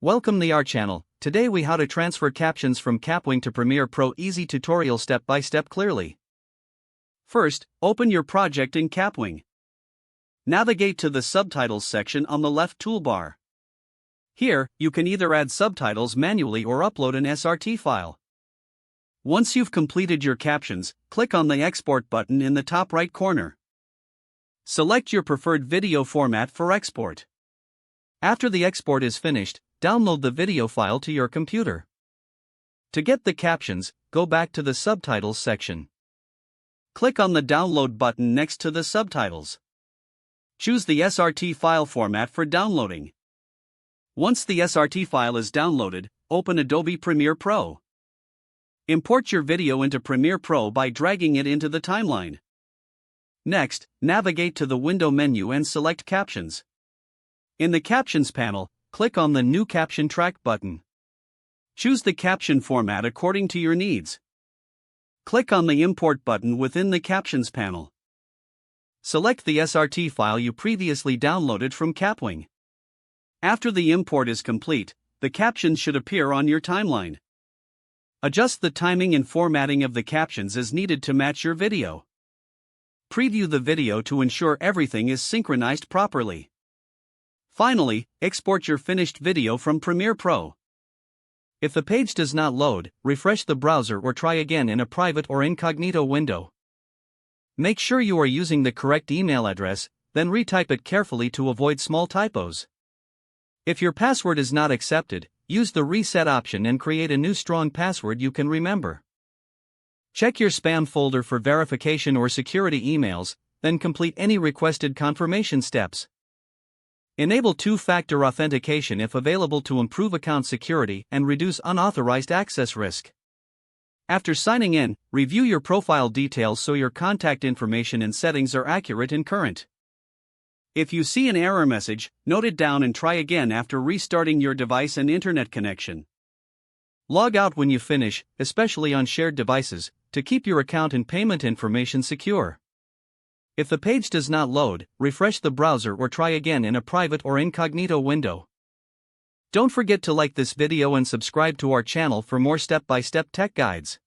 Welcome to our channel. Today we how to transfer captions from Kapwing to Premiere Pro. Easy tutorial step by step clearly. First, open your project in Kapwing. Navigate to the subtitles section on the left toolbar. Here, you can either add subtitles manually or upload an SRT file. Once you've completed your captions, click on the export button in the top right corner. Select your preferred video format for export. After the export is finished, download the video file to your computer. To get the captions, go back to the subtitles section. Click on the download button next to the subtitles. Choose the SRT file format for downloading. Once the SRT file is downloaded, open Adobe Premiere Pro. Import your video into Premiere Pro by dragging it into the timeline. Next, navigate to the window menu and select Captions. In the Captions panel, click on the New Caption Track button. Choose the caption format according to your needs. Click on the Import button within the Captions panel. Select the SRT file you previously downloaded from Kapwing. After the import is complete, the captions should appear on your timeline. Adjust the timing and formatting of the captions as needed to match your video. Preview the video to ensure everything is synchronized properly. Finally, export your finished video from Premiere Pro. If the page does not load, refresh the browser or try again in a private or incognito window. Make sure you are using the correct email address, then retype it carefully to avoid small typos. If your password is not accepted, use the reset option and create a new strong password you can remember. Check your spam folder for verification or security emails, then complete any requested confirmation steps. Enable two-factor authentication if available to improve account security and reduce unauthorized access risk. After signing in, review your profile details so your contact information and settings are accurate and current. If you see an error message, note it down and try again after restarting your device and internet connection. Log out when you finish, especially on shared devices, to keep your account and payment information secure. If the page does not load, refresh the browser or try again in a private or incognito window. Don't forget to like this video and subscribe to our channel for more step-by-step tech guides.